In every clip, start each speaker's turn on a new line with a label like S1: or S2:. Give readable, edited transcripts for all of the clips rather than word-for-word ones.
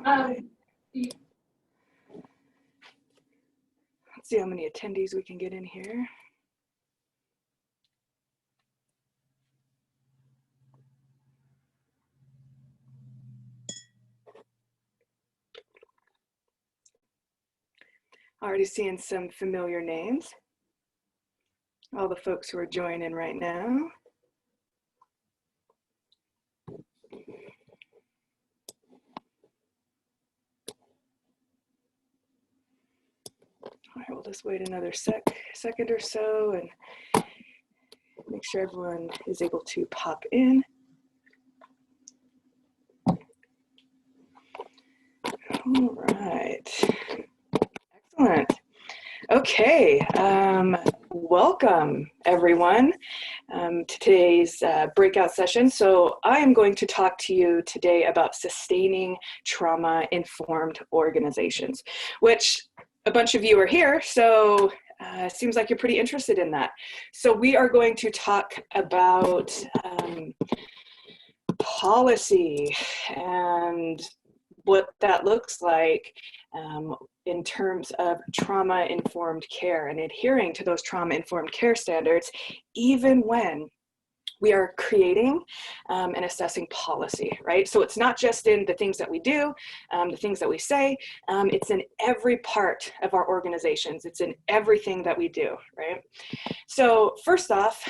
S1: Let's see how many attendees we can get in here. Already seeing some familiar names. All the folks who are joining right now. All right, we'll just wait another second or so and make sure everyone is able to pop in. All right, excellent. Okay, welcome everyone to today's breakout session. So I am going to talk to you today about sustaining trauma-informed organizations, which a bunch of you are here, so it seems like you're pretty interested in that. So we are going to talk about policy and what that looks like in terms of trauma-informed care and adhering to those trauma-informed care standards, even when we are creating and assessing policy, right? So it's not just in the things that we do, the things that we say, it's in every part of our organizations. It's in everything that we do, right? So first off,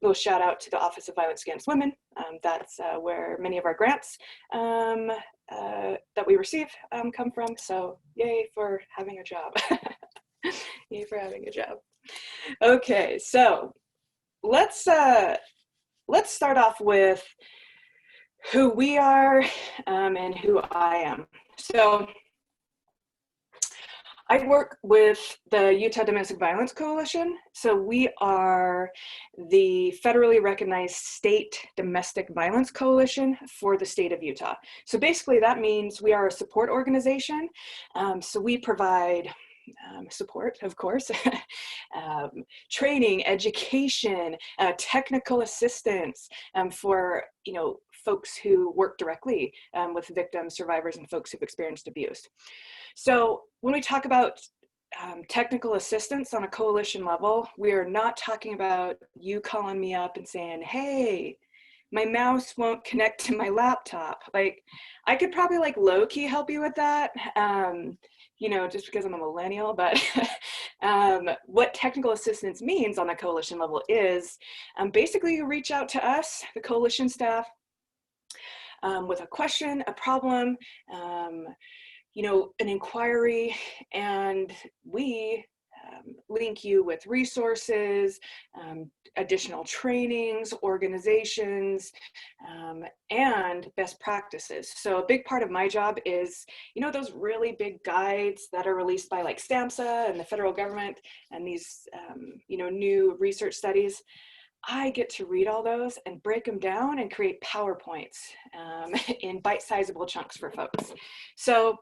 S1: little shout out to the Office of Violence Against Women. That's where many of our grants that we receive come from. So yay for having a job. Yay for having a job. Okay, so let's start off with who we are and who I am. So I work with the Utah Domestic Violence Coalition. So we are the federally recognized state domestic violence coalition for the state of Utah. So basically that means we are a support organization. So we provide support, of course, training, education, technical assistance for, folks who work directly with victims, survivors, and folks who've experienced abuse. So when we talk about technical assistance on a coalition level, we are not talking about you calling me up and saying, hey, my mouse won't connect to my laptop. Like, I could probably like low-key help you with that, just because I'm a millennial, but what technical assistance means on the coalition level is basically you reach out to us, the coalition staff, with a question, a problem, an inquiry, and we link you with resources, additional trainings, organizations, and best practices. So a big part of my job is, those really big guides that are released by like STAMHSA and the federal government and these, new research studies. I get to read all those and break them down and create PowerPoints in bite-sizable chunks for folks. So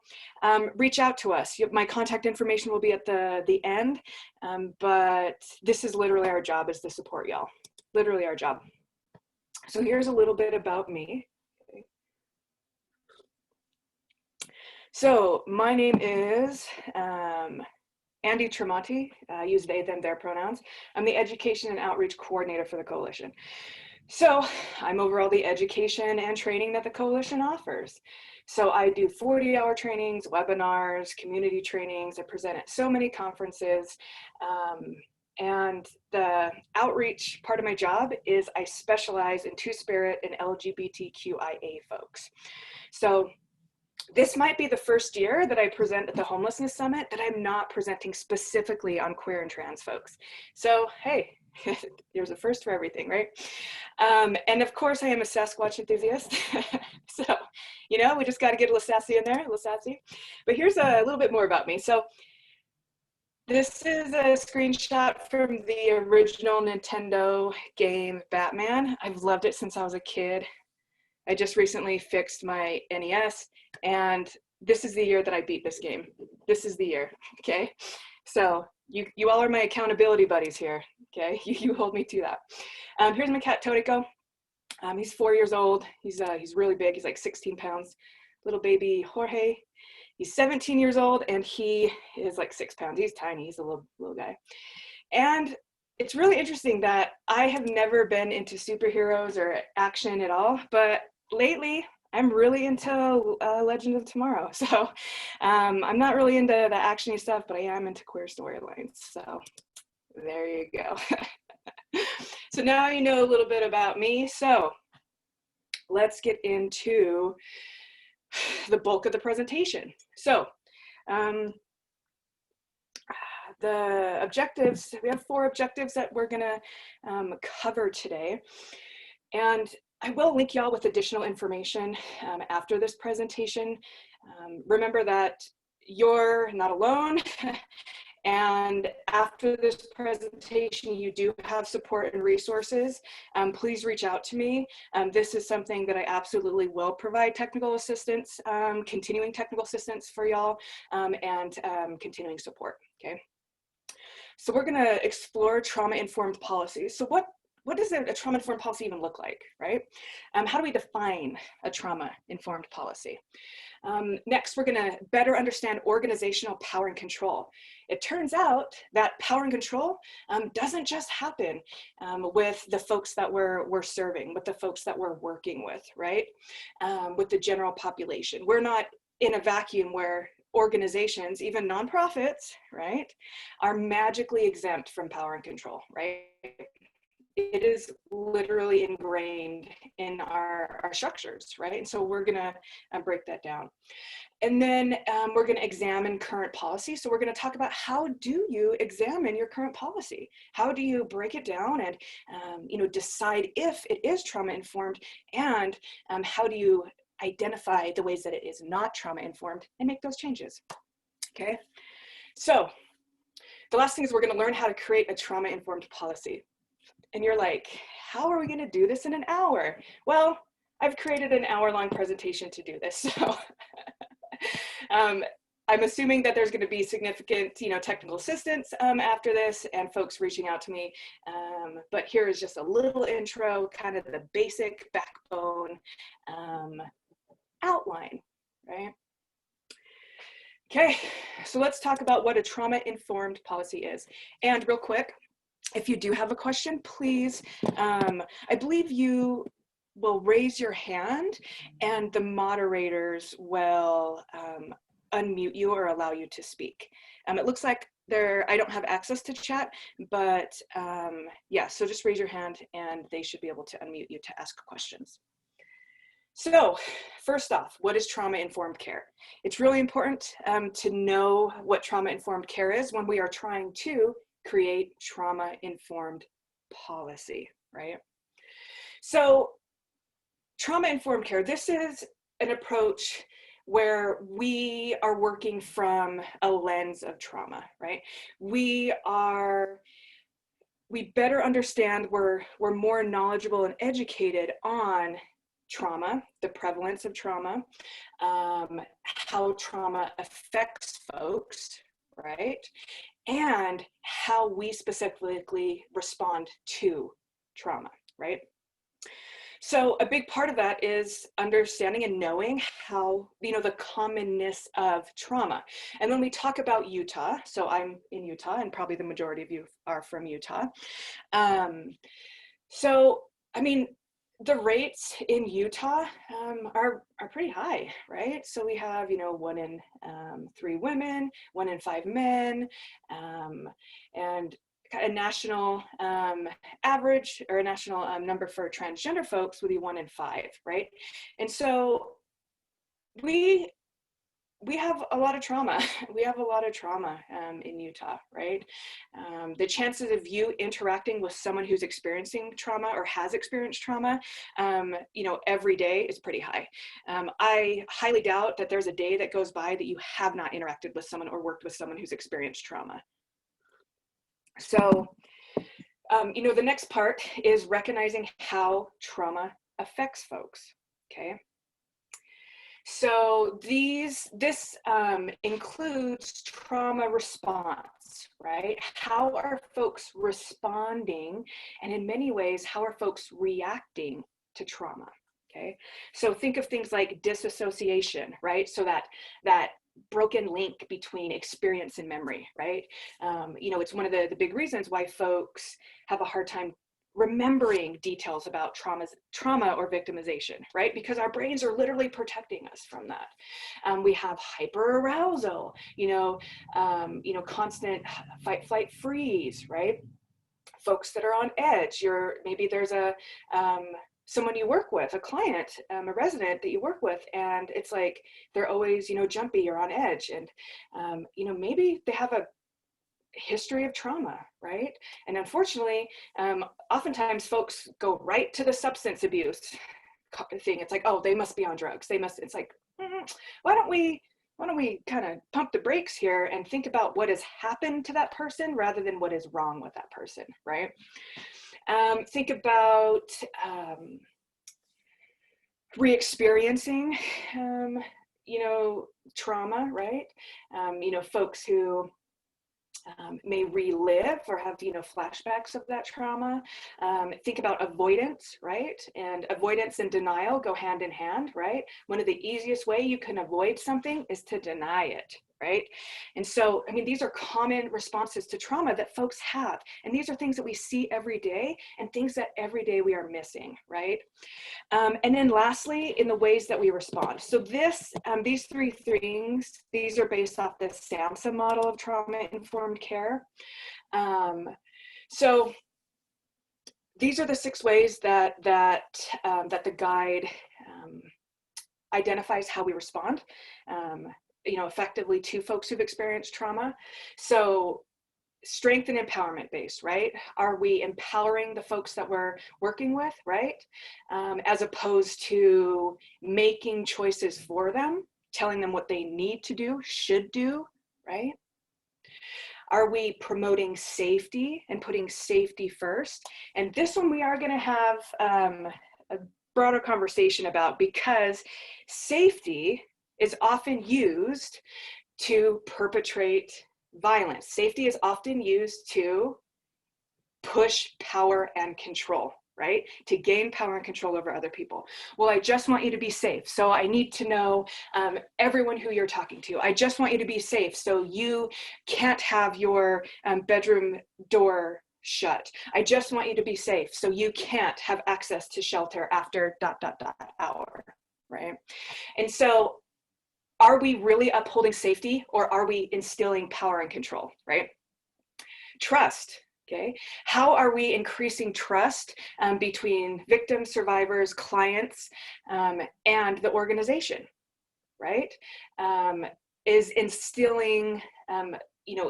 S1: reach out to us. My contact information will be at the end, but this is literally our job, is to support y'all. Literally our job. So here's a little bit about me. So my name is Andy Tremonti. I use they, them, their pronouns. I'm the Education and Outreach Coordinator for the Coalition. So I'm over all the education and training that the Coalition offers. So I do 40-hour trainings, webinars, community trainings. I present at so many conferences. And the outreach part of my job is I specialize in Two-Spirit and LGBTQIA folks. So this might be the first year that I present at the Homelessness Summit that I'm not presenting specifically on queer and trans folks. So, hey, there's a first for everything, right? And of course, I am a Sasquatch enthusiast. So, we just got to get a little sassy in there, a little sassy. But here's a little bit more about me. So this is a screenshot from the original Nintendo game Batman. I've loved it since I was a kid. I just recently fixed my NES, and this is the year that I beat this game. This is the year, okay? So you all are my accountability buddies here, okay? You hold me to that. Here's my cat, Todiko. He's 4 years old. He's really big. He's like 16 pounds. little baby Jorge. He's 17 years old and he is like 6 pounds. He's tiny, he's a little guy. And it's really interesting that I have never been into superheroes or action at all, but lately I'm really into Legend of Tomorrow. So I'm not really into the actiony stuff, but I am into queer storylines. So there you go. So now you know a little bit about me. So let's get into the bulk of the presentation. So the objectives, we have 4 objectives that we're gonna cover today. And I will link y'all with additional information after this presentation. Remember that you're not alone. And after this presentation, you do have support and resources. Please reach out to me. This is something that I absolutely will provide technical assistance, continuing technical assistance for y'all, and continuing support, okay? So we're gonna explore trauma-informed policies. So what does a trauma-informed policy even look like, right? How do we define a trauma-informed policy? Next, we're gonna better understand organizational power and control. It turns out that power and control doesn't just happen with the folks that we're serving, with the folks that we're working with, right? With the general population. We're not in a vacuum where organizations, even nonprofits, right, are magically exempt from power and control, right? It is literally ingrained in our structures, right? And so we're gonna break that down. And then we're gonna examine current policy. So we're gonna talk about how do you examine your current policy? How do you break it down and decide if it is trauma-informed, and how do you identify the ways that it is not trauma-informed and make those changes, okay? So the last thing is we're gonna learn how to create a trauma-informed policy. And you're like, how are we gonna do this in an hour? Well, I've created an hour-long presentation to do this. So I'm assuming that there's gonna be significant technical assistance after this and folks reaching out to me. But here is just a little intro, kind of the basic backbone outline, right? Okay, so let's talk about what a trauma-informed policy is. And real quick, if you do have a question, please, I believe you will raise your hand and the moderators will unmute you or allow you to speak. It looks like I don't have access to chat, but yeah, so just raise your hand and they should be able to unmute you to ask questions. So first off, what is trauma-informed care? It's really important to know what trauma-informed care is when we are trying to create trauma-informed policy, right? So trauma-informed care, this is an approach where we are working from a lens of trauma, right? We better understand, we're more knowledgeable and educated on trauma, the prevalence of trauma, how trauma affects folks, right? And how we specifically respond to trauma, right? So a big part of that is understanding and knowing how, the commonness of trauma. And when we talk about Utah, so I'm in Utah and probably the majority of you are from Utah. So, I mean, the rates in Utah are pretty high, right? So we have, 1 in 3 women, 1 in 5 men, and a national average or a national number for transgender folks would be 1 in 5, right? And so we have a lot of trauma. We have a lot of trauma in Utah, right? The chances of you interacting with someone who's experiencing trauma or has experienced trauma, every day is pretty high. I highly doubt that there's a day that goes by that you have not interacted with someone or worked with someone who's experienced trauma. So, the next part is recognizing how trauma affects folks, okay? So this includes trauma response, right? How are folks responding? And in many ways, how are folks reacting to trauma, Okay, so think of things like disassociation, right? So that broken link between experience and memory, right? You know, it's one of the big reasons why folks have a hard time remembering details about trauma or victimization, right? Because our brains are literally protecting us from that. We have hyperarousal, constant fight, flight, freeze, right? Folks that are on edge, maybe there's someone you work with, a client, a resident that you work with, and it's like they're always, jumpy or on edge, and maybe they have a history of trauma, right? And unfortunately, oftentimes folks go right to the substance abuse thing. It's like, oh, they must be on drugs. It's like, why don't we kind of pump the brakes here and think about what has happened to that person rather than what is wrong with that person, right? Think about re-experiencing, trauma, right? Folks who may relive or have, flashbacks of that trauma. Think about avoidance, right? And avoidance and denial go hand in hand, right? One of the easiest way you can avoid something is to deny it, right? And so, I mean, these are common responses to trauma that folks have. And these are things that we see every day and things that every day we are missing, right? And then lastly, in the ways that we respond. So these three things, these are based off the SAMHSA model of trauma-informed care. So these are the 6 ways that the guide identifies how we respond, effectively to folks who've experienced trauma. So strength and empowerment based, right? Are we empowering the folks that we're working with, right? As opposed to making choices for them, telling them what they need to do, should do, right? Are we promoting safety and putting safety first? And this one we are going to have a broader conversation about, because safety is often used to perpetrate violence. Safety is often used to push power and control, right? To gain power and control over other people. Well, I just want you to be safe, so I need to know everyone who you're talking to. I just want you to be safe, so you can't have your bedroom door shut. I just want you to be safe, so you can't have access to shelter after ... hour, right? And so are we really upholding safety, or are we instilling power and control, right? Trust, okay? How are we increasing trust between victims, survivors, clients, and the organization, right? Is instilling,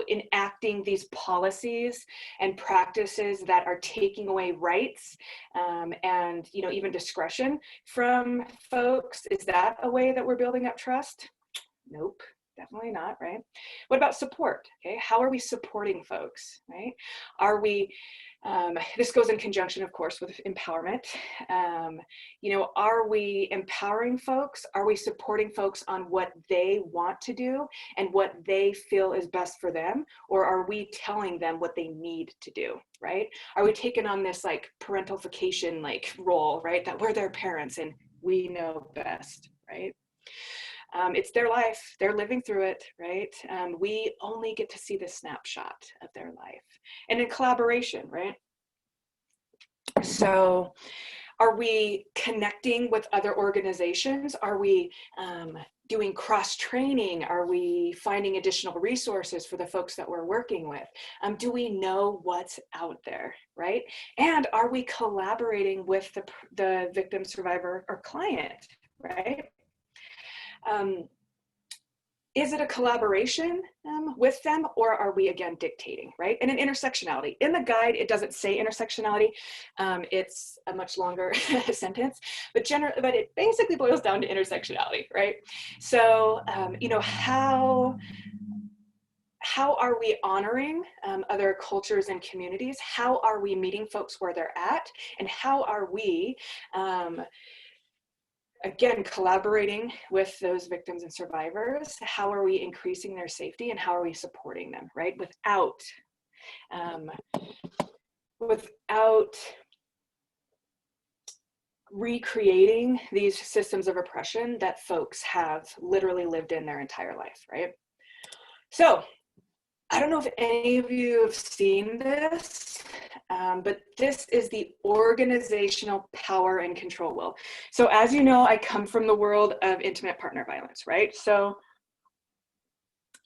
S1: enacting these policies and practices that are taking away rights and, even discretion from folks. Is that a way that we're building up trust? Nope, definitely not, right? What about support? Okay, how are we supporting folks, right? Are we, this goes in conjunction, of course, with empowerment. Are we empowering folks? Are we supporting folks on what they want to do and what they feel is best for them? Or are we telling them what they need to do, right? Are we taking on this like parentalification role, right? That we're their parents and we know best, right? It's their life, they're living through it, right? We only get to see the snapshot of their life. And in collaboration, right? So are we connecting with other organizations? Are we doing cross-training? Are we finding additional resources for the folks that we're working with? Do we know what's out there, right? And are we collaborating with the victim, survivor, or client, right? Is it a collaboration with them, or are we again dictating, right? And an intersectionality. In the guide, it doesn't say intersectionality. It's a much longer sentence, but it basically boils down to intersectionality, right? So, how are we honoring other cultures and communities? How are we meeting folks where they're at? And how are we again, collaborating with those victims and survivors? How are we increasing their safety and how are we supporting them, right? Without recreating these systems of oppression that folks have literally lived in their entire life, right? So I don't know if any of you have seen this, but this is the organizational power and control will. So as you know, I come from the world of intimate partner violence, right? So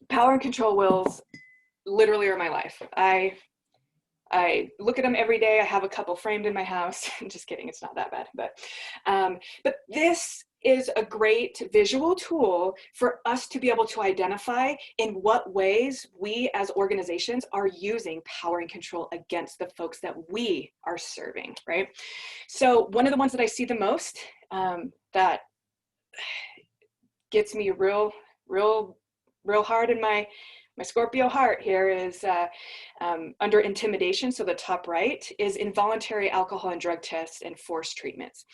S1: power and control wills literally are my life. I look at them every day. I have a couple framed in my house. Just kidding, it's not that bad. But this is a great visual tool for us to be able to identify in what ways we as organizations are using power and control against the folks that we are serving, right? So one of the ones that I see the most that gets me real hard in my Scorpio heart here is under intimidation. So the top right is involuntary alcohol and drug tests and forced treatments.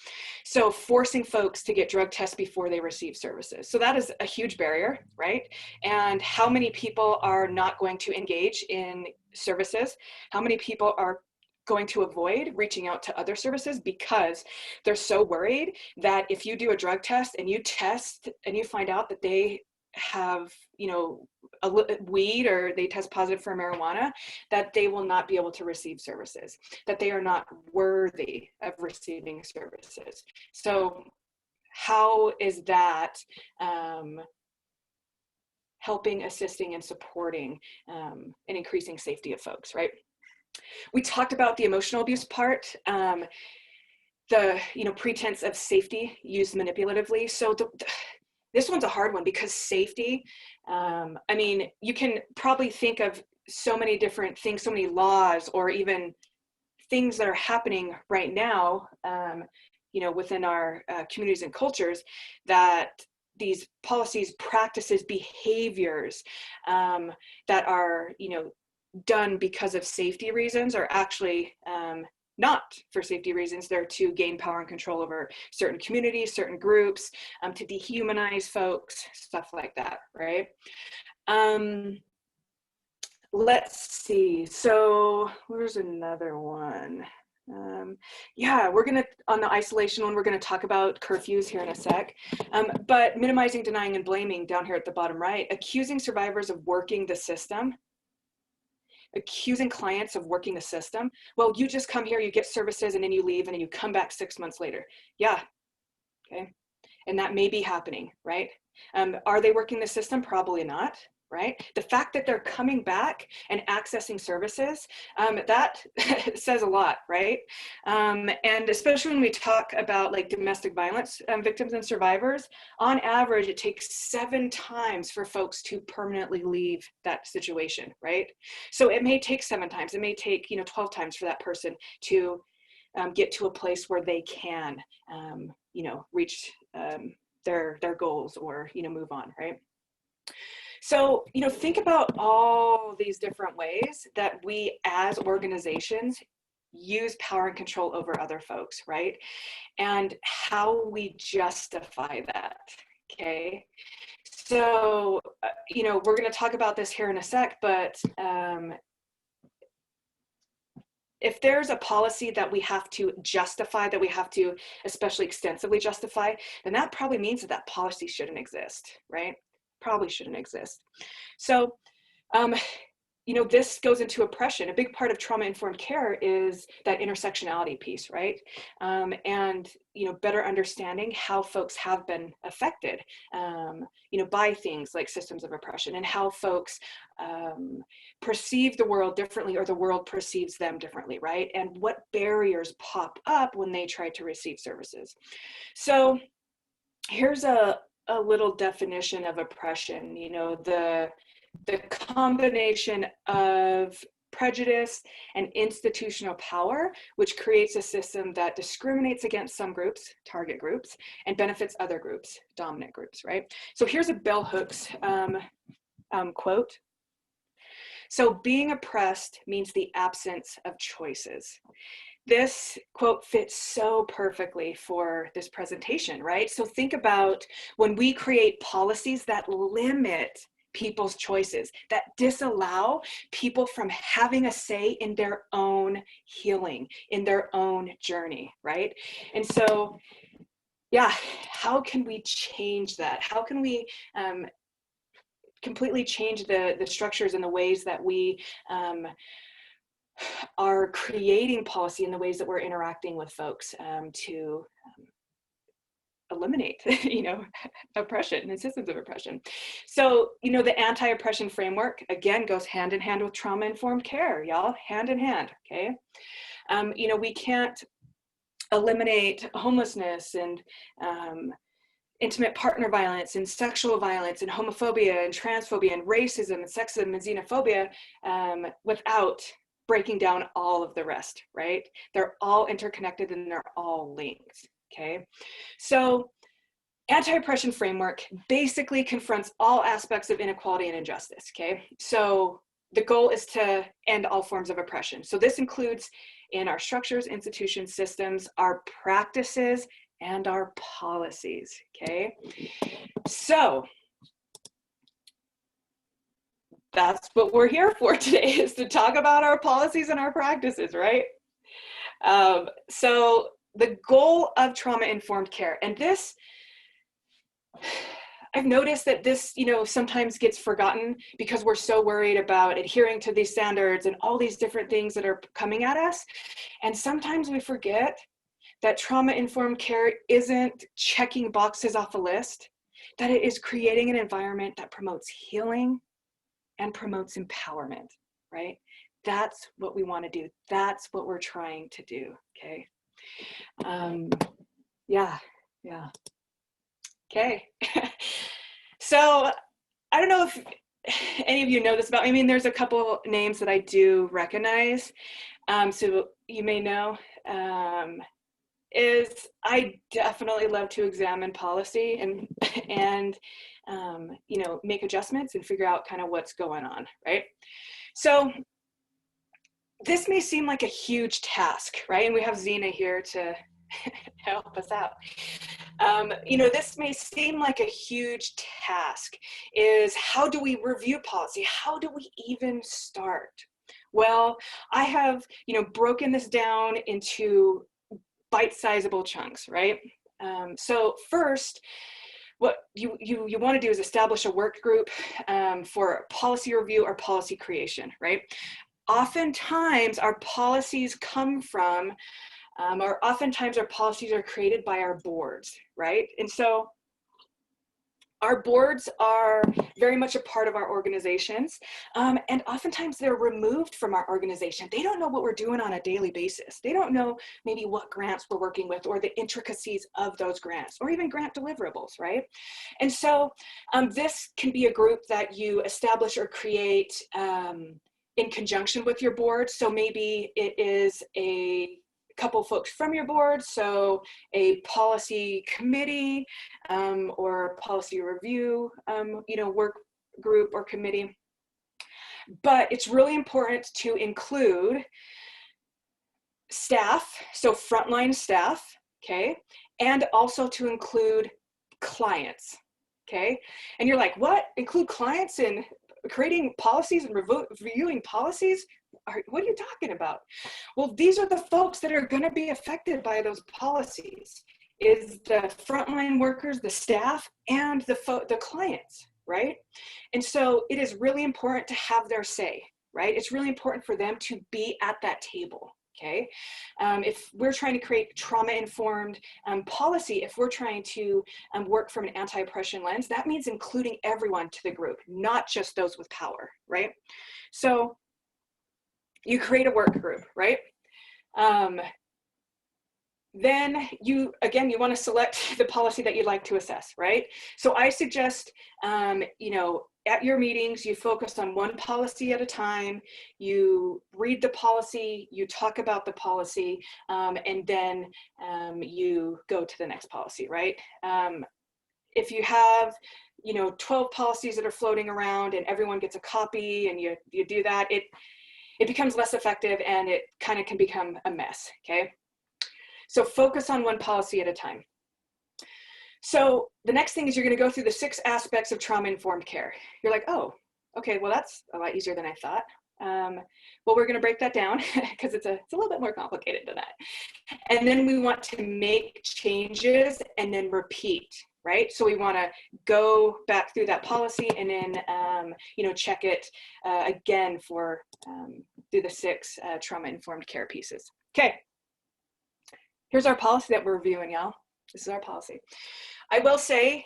S1: So forcing folks to get drug tests before they receive services. So that is a huge barrier, right? And how many people are not going to engage in services? How many people are going to avoid reaching out to other services because they're so worried that if you do a drug test and you test and you find out that they have, you know, a weed or they test positive for marijuana, that they will not be able to receive services, that they are not worthy of receiving services. So how is that helping, assisting, and supporting and increasing safety of folks, right? We talked about the emotional abuse part, the pretense of safety used manipulatively. So this one's a hard one because safety, I mean, you can probably think of so many different things, so many laws, or even things that are happening right now, within our communities and cultures, that these policies, practices, behaviors that are, done because of safety reasons are actually not for safety reasons. They're to gain power and control over certain communities, certain groups, to dehumanize folks, stuff like that, right? Let's see. So where's another one? Yeah, we're gonna, on the isolation one, we're gonna talk about curfews here in a sec, but minimizing, denying, and blaming down here at the bottom right, accusing survivors of working the system, accusing clients of working the system. Well, you just come here, you get services, and then you leave, and then you come back 6 months later. Yeah, okay. And that may be happening, right? Are they working the system? Probably not, right? The fact that they're coming back and accessing services, that says a lot, right? And especially when we talk about like domestic violence victims and survivors, on average, it takes 7 times for folks to permanently leave that situation, right? So it may take 7 times, it may take 12 times for that person to get to a place where they can reach their goals or move on, right? So think about all these different ways that we as organizations use power and control over other folks, right? And how we justify that. Okay, so we're going to talk about this here in a sec, but if there's a policy that we have to justify, that we have to especially extensively justify, then that probably means that policy shouldn't exist, right? Probably shouldn't exist. So, this goes into oppression. A big part of trauma-informed care is that intersectionality piece, right? And, better understanding how folks have been affected, by things like systems of oppression, and how folks perceive the world differently, or the world perceives them differently, right? And what barriers pop up when they try to receive services. So here's a little definition of oppression. The combination of prejudice and institutional power, which creates a system that discriminates against some groups, target groups, and benefits other groups, dominant groups, right? So here's a bell hooks quote. So being oppressed means the absence of choices. This quote fits so perfectly for this presentation, right? So think about when we create policies that limit people's choices, that disallow people from having a say in their own healing, in their own journey, right? And so, yeah, how can we change that? How can we completely change the structures and the ways that we are creating policy, in the ways that we're interacting with folks to eliminate, oppression and systems of oppression. So, the anti-oppression framework, again, goes hand in hand with trauma-informed care, y'all, hand in hand, okay? We can't eliminate homelessness and intimate partner violence and sexual violence and homophobia and transphobia and racism and sexism and xenophobia without breaking down all of the rest, right? They're all interconnected and they're all linked, okay? So anti-oppression framework basically confronts all aspects of inequality and injustice, okay? So the goal is to end all forms of oppression. So this includes in our structures, institutions, systems, our practices, and our policies, okay? So that's what we're here for today, is to talk about our policies and our practices, right? So the goal of trauma-informed care, and this, I've noticed that this, sometimes gets forgotten because we're so worried about adhering to these standards and all these different things that are coming at us. And sometimes we forget that trauma-informed care isn't checking boxes off a list, that it is creating an environment that promotes healing and promotes empowerment, right? That's what we want to do. That's what we're trying to do, okay? Yeah. Okay. So I don't know if any of you know this about me. I mean, there's a couple names that I do recognize. So you may know, is I definitely love to examine policy and make adjustments and figure out kind of what's going on, right? So this may seem like a huge task, right? And we have Zena here to help us out. This may seem like a huge task, is how do we review policy? How do we even start? Well, I have, broken this down into bite-sizable chunks, right? So first, what you want to do is establish a work group for policy review or policy creation, right? Oftentimes our policies come from, or oftentimes our policies are created by our boards, right? And so our boards are very much a part of our organizations, and oftentimes they're removed from our organization. They don't know what we're doing on a daily basis. They don't know maybe what grants we're working with or the intricacies of those grants or even grant deliverables, right? And so this can be a group that you establish or create in conjunction with your board. So maybe it is a couple folks from your board, so a policy committee or policy review, work group or committee. But it's really important to include staff, so frontline staff, okay, and also to include clients, okay? And you're like, what? Include clients in creating policies and reviewing policies? What are you talking about? Well, these are the folks that are going to be affected by those policies, is the frontline workers, the staff, and the clients, right? And so it is really important to have their say, right? It's really important for them to be at that table, okay? If we're trying to create trauma-informed policy, if we're trying to work from an anti-oppression lens, that means including everyone to the group, not just those with power, right? So you create a work group, right? Then you want to select the policy that you'd like to assess, right? So I suggest, at your meetings, you focus on one policy at a time, you read the policy, you talk about the policy, and then you go to the next policy, right? If you have 12 policies that are floating around and everyone gets a copy and you do that, it becomes less effective and it kind of can become a mess, okay? So focus on one policy at a time. So the next thing is you're going to go through the 6 aspects of trauma-informed care. You're like, oh, okay, well, that's a lot easier than I thought. Well, we're going to break that down because it's a little bit more complicated than that. And then we want to make changes and then repeat, right? So we want to go back through that policy and then, check it again for through the 6 trauma-informed care pieces. Okay, here's our policy that we're reviewing, y'all. This is our policy. I will say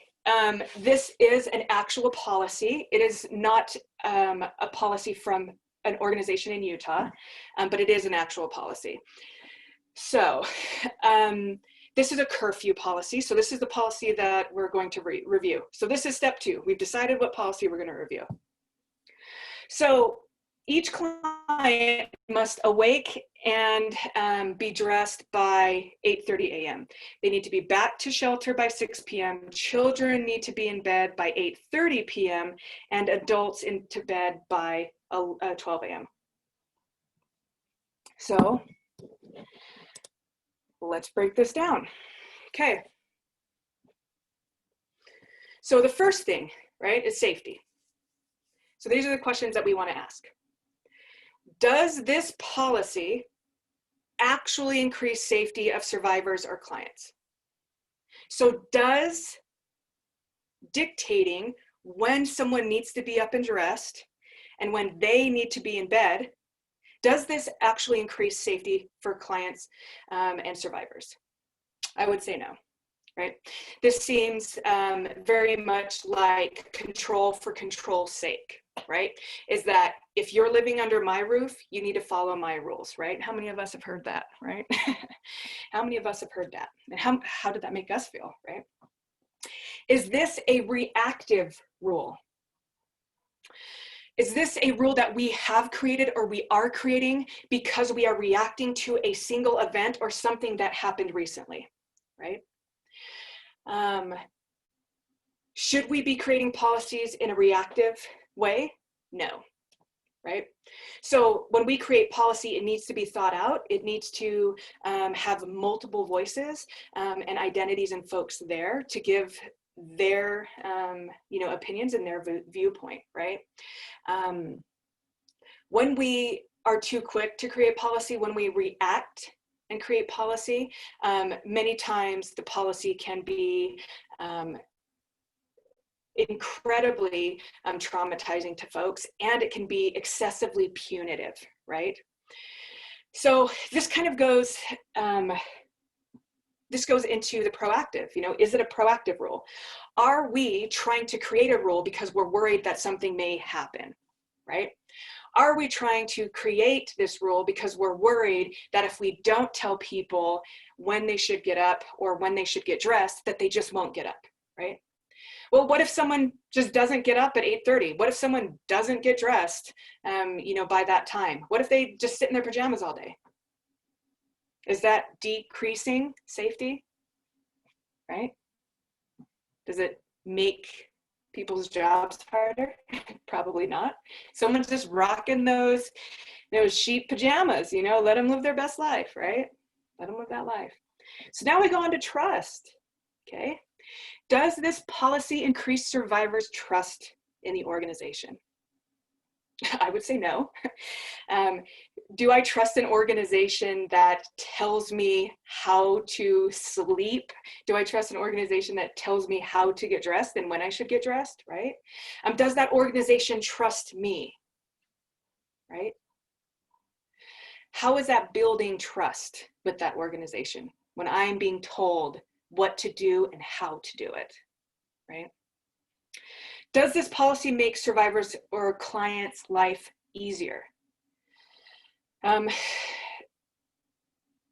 S1: this is an actual policy. It is not a policy from an organization in Utah, but it is an actual policy. So this is a curfew policy. So this is the policy that we're going to review. So this is step 2. We've decided what policy we're going to review. So each client must awake and be dressed by 8:30 a.m. They need to be back to shelter by 6 p.m. Children need to be in bed by 8:30 p.m. and adults into bed by 12 a.m. So let's break this down. Okay. So the first thing, right, is safety. So these are the questions that we want to ask. Does this policy actually increase safety of survivors or clients? So does dictating when someone needs to be up and dressed and when they need to be in bed, does this actually increase safety for clients and survivors? I would say no, right? This seems very much like control for control's sake, right? Is that if you're living under my roof, you need to follow my rules, right? How many of us have heard that, right? How many of us have heard that? And how did that make us feel, right? Is this a reactive rule? Is this a rule that we have created or we are creating because we are reacting to a single event or something that happened recently, right? Should we be creating policies in a reactive way? No, right? So when we create policy, it needs to be thought out. It needs to have multiple voices and identities and folks there to give their opinions and their viewpoint, right? When we are too quick to create policy, when we react and create policy, many times the policy can be incredibly traumatizing to folks, and it can be excessively punitive, right? So this kind of goes, this goes into the proactive, is it a proactive rule? Are we trying to create a rule because we're worried that something may happen, right? Are we trying to create this rule because we're worried that if we don't tell people when they should get up or when they should get dressed, that they just won't get up, right? Well, what if someone just doesn't get up at 8:30? What if someone doesn't get dressed, by that time? What if they just sit in their pajamas all day? Is that decreasing safety, right? Does it make people's jobs harder? Probably not. Someone's just rocking those sheep pajamas, let them live their best life, right? Let them live that life. So now we go on to trust, okay? Does this policy increase survivors' trust in the organization? I would say no. Do I trust an organization that tells me how to sleep? Do I trust an organization that tells me how to get dressed and when I should get dressed, right? Does that organization trust me, right? How is that building trust with that organization when I'm being told what to do and how to do it, right? Does this policy make survivors or clients' life easier?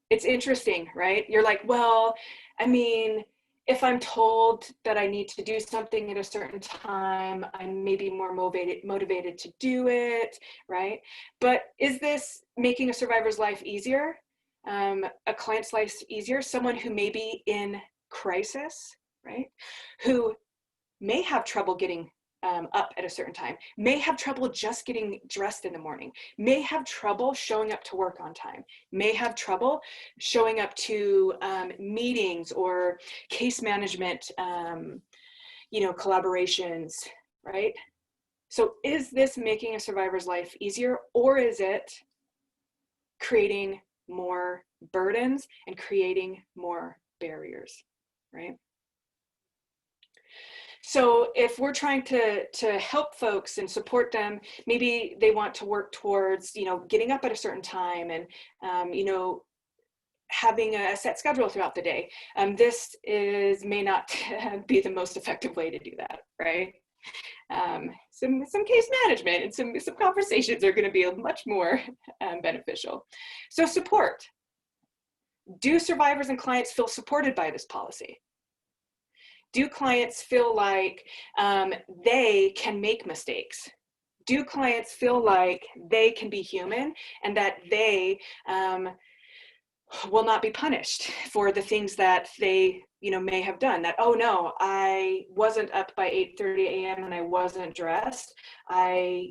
S1: It's interesting, right? You're like, well, if I'm told that I need to do something at a certain time, I'm maybe more motivated to do it, right? But is this making a survivor's life easier? A client's life easier? Someone who may be in crisis, right? Who may have trouble getting up at a certain time, may have trouble just getting dressed in the morning, may have trouble showing up to work on time, may have trouble showing up to meetings or case management, collaborations, right? So is this making a survivor's life easier, or is it creating more burdens and creating more barriers, right? So if we're trying to help folks and support them, maybe they want to work towards, getting up at a certain time and, having a set schedule throughout the day. This may not be the most effective way to do that, right? Some case management and some conversations are going to be much more beneficial. So support. Do survivors and clients feel supported by this policy? Do clients feel like they can make mistakes? Do clients feel like they can be human and that they will not be punished for the things that they may have done? That, oh no, I wasn't up by 8:30 a.m. and I wasn't dressed. I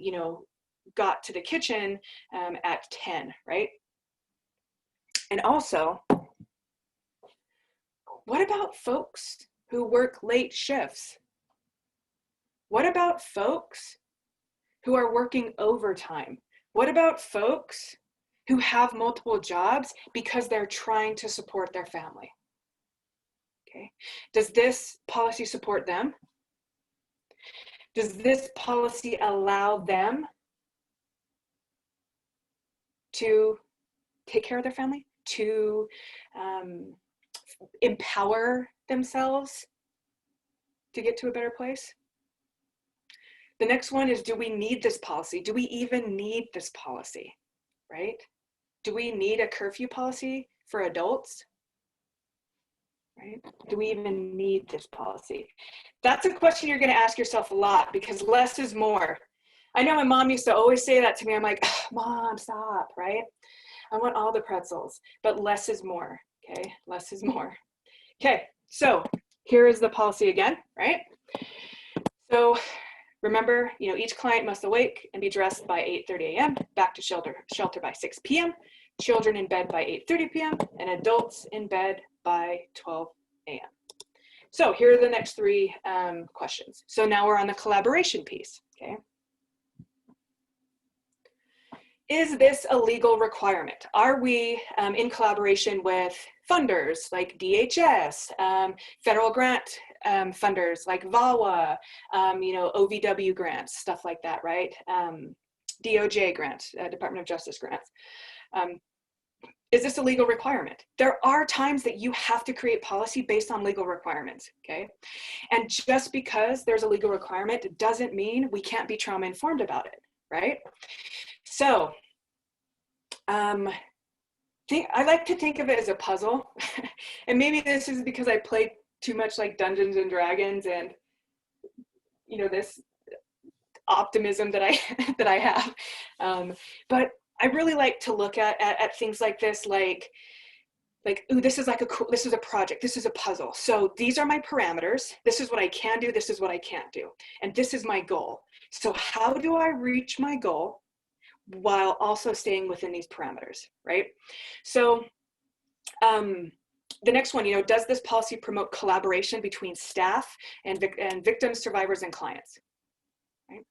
S1: got to the kitchen at 10, right? And also, what about folks who work late shifts? What about folks who are working overtime? What about folks who have multiple jobs because they're trying to support their family? Okay. Does this policy support them? Does this policy allow them to take care of their family, to empower themselves to get to a better place? The next one is, do we need this policy? Do we even need this policy, right? Do we need a curfew policy for adults, right? Do we even need this policy? That's a question you're going to ask yourself a lot, because less is more. I know my mom used to always say that to me. I'm like, Mom, stop, right? I want all the pretzels, but less is more, okay? Less is more. Okay, so here is the policy again, right? So remember, each client must awake and be dressed by 8:30 a.m., back to shelter by 6 p.m., children in bed by 8:30 p.m., and adults in bed by 12 a.m. So here are the next three questions. So now we're on the collaboration piece, okay? Is this a legal requirement? Are we in collaboration with funders like DHS, federal grant funders like VAWA, OVW grants, stuff like that, right? DOJ grants, Department of Justice grants. Is this a legal requirement? There are times that you have to create policy based on legal requirements, okay? And just because there's a legal requirement doesn't mean we can't be trauma informed about it, right? So I like to think of it as a puzzle. And maybe this is because I played too much like Dungeons and Dragons and, this optimism that I have. But I really like to look at things like this, like, ooh, this is a project, this is a puzzle. So these are my parameters. This is what I can do. This is what I can't do. And this is my goal. So how do I reach my goal while also staying within these parameters, right? So the next one, does this policy promote collaboration between staff and victims, survivors, and clients, right?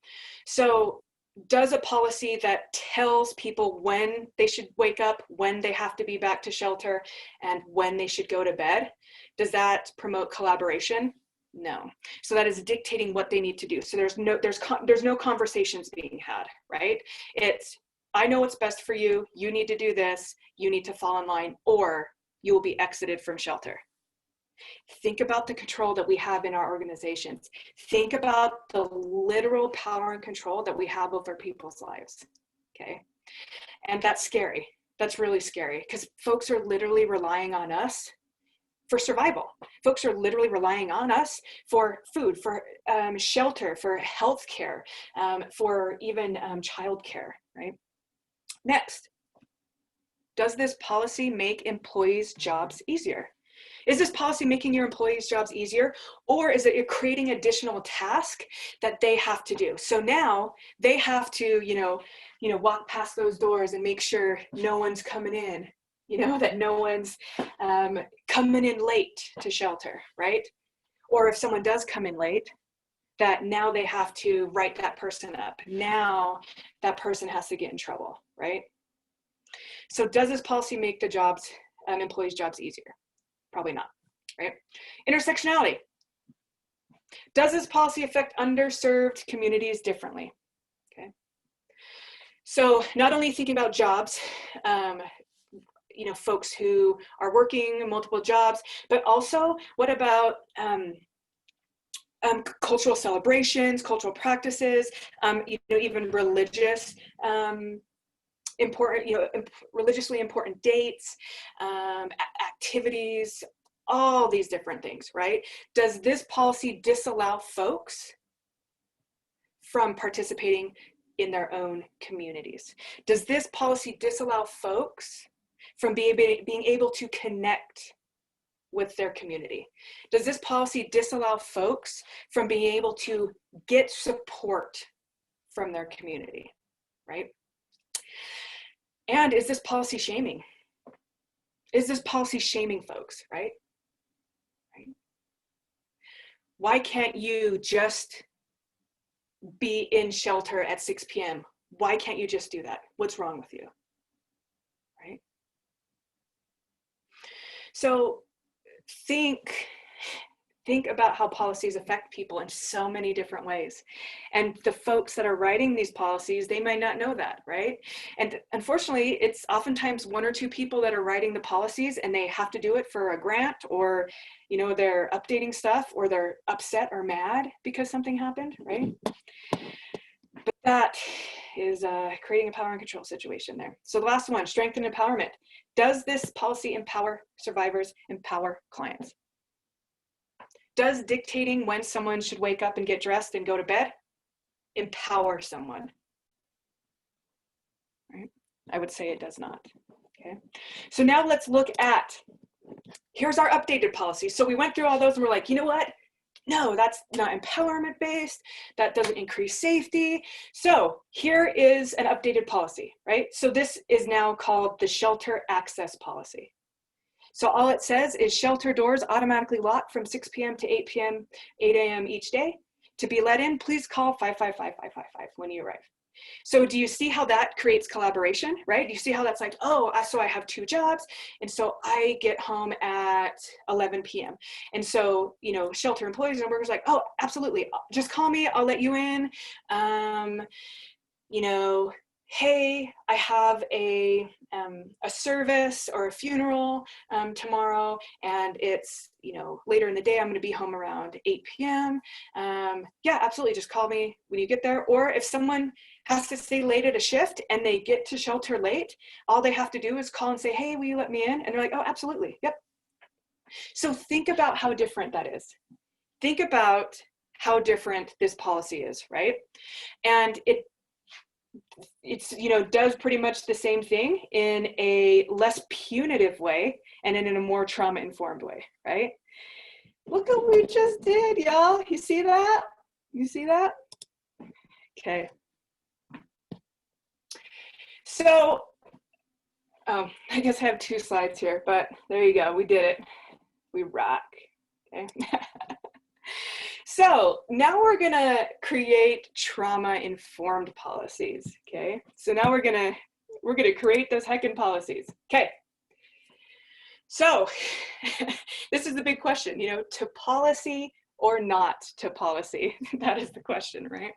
S1: So does a policy that tells people when they should wake up, when they have to be back to shelter, and when they should go to bed, does that promote collaboration? No. So that is dictating what they need to do. So there's no conversations being had, right? It's, I know what's best for you. You need to do this. You need to fall in line, or you will be exited from shelter. Think about the control that we have in our organizations. Think about the literal power and control that we have over people's lives, okay? And that's scary. That's really scary, because folks are literally relying on us for survival. Folks are literally relying on us for food, for shelter, for healthcare, for even childcare, right? Next, does this policy make employees' jobs easier? Is this policy making your employees' jobs easier, or is it creating additional task that they have to do? So now they have to, walk past those doors and make sure no one's coming in, that no one's coming in late to shelter, right? Or if someone does come in late, that now they have to write that person up. Now that person has to get in trouble, right? So does this policy make the jobs, employees' jobs easier? Probably not, right? Intersectionality. Does this policy affect underserved communities differently? Okay. So not only thinking about jobs, folks who are working multiple jobs, but also what about cultural celebrations, cultural practices, even religious, religiously important dates, activities, all these different things, right? Does this policy disallow folks from participating in their own communities? Does this policy disallow folks from being able to connect with their community? Does this policy disallow folks from being able to get support from their community, right? And is this policy shaming? Is this policy shaming folks, right? Why can't you just be in shelter at 6 p.m.? Why can't you just do that? What's wrong with you, right? So think about how policies affect people in so many different ways. And the folks that are writing these policies, they might not know that, right? And unfortunately, it's oftentimes one or two people that are writing the policies, and they have to do it for a grant, or they're updating stuff, or they're upset or mad because something happened, right? But that is creating a power and control situation there. So the last one, strength and empowerment. Does this policy empower survivors, empower clients? Does dictating when someone should wake up and get dressed and go to bed empower someone? Right? I would say it does not. Okay. So now let's look at, here's our updated policy. So we went through all those and we're like, you know what? No, that's not empowerment based. That doesn't increase safety. So here is an updated policy, right? So this is now called the shelter access policy. So all it says is shelter doors automatically lock from 6 p.m. to 8 p.m., 8 a.m. each day. To be let in, please call 555-555 when you arrive. So do you see how that creates collaboration, right? Do you see how that's like, oh, so I have two jobs, and so I get home at 11 p.m. And so, shelter employees and workers are like, oh, absolutely, just call me, I'll let you in. Hey, I have a service or a funeral tomorrow, and it's, later in the day, I'm going to be home around 8 p.m. Yeah, absolutely. Just call me when you get there. Or if someone has to stay late at a shift and they get to shelter late, all they have to do is call and say, hey, will you let me in? And they're like, oh, absolutely. Yep. So think about how different that is. Think about how different this policy is, right? And it's does pretty much the same thing in a less punitive way and in a more trauma-informed way, right? Look what we just did, y'all. You see that? You see that? Okay. So, I guess I have two slides here, but there you go. We did it. We rock. Okay. So now we're gonna create trauma-informed policies, okay? So now we're gonna create those heckin' policies, okay? So this is the big question, to policy or not to policy? That is the question, right?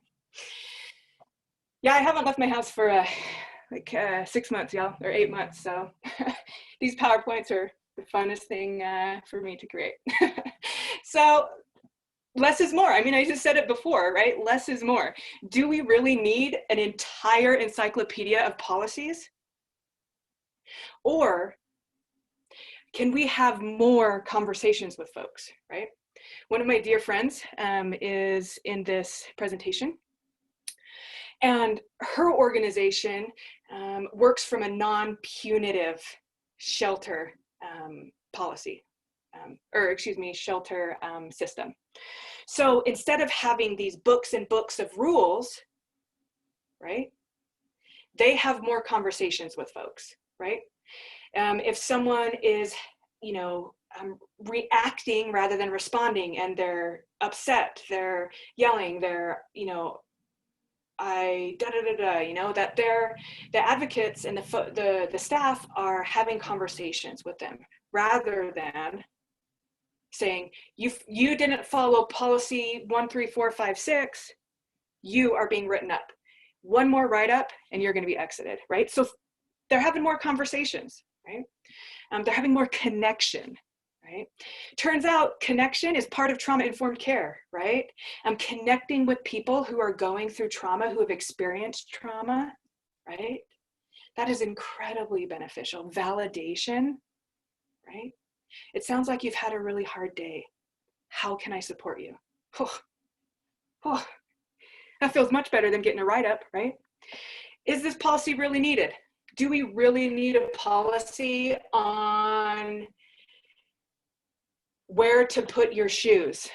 S1: Yeah, I haven't left my house for 6 months, y'all, or 8 months, so these PowerPoints are the funnest thing for me to create. So less is more. I mean, I just said it before, right? Less is more. Do we really need an entire encyclopedia of policies? Or can we have more conversations with folks, right? One of my dear friends is in this presentation, and her organization works from a non-punitive shelter policy. shelter system. So instead of having these books and books of rules, right, they have more conversations with folks, right? If someone is, reacting rather than responding, and they're upset, they're yelling, they're, that the advocates and the staff are having conversations with them rather than saying, you didn't follow policy 13456, you are being written up. One more write-up and you're going to be exited, right? So they're having more conversations, right? They're having more connection, right? Turns out connection is part of trauma-informed care, right? Connecting with people who are going through trauma, who have experienced trauma, right? That is incredibly beneficial. Validation, right? It sounds like you've had a really hard day. How can I support you? That feels much better than getting a write-up, right? Is this policy really needed? Do we really need a policy on where to put your shoes,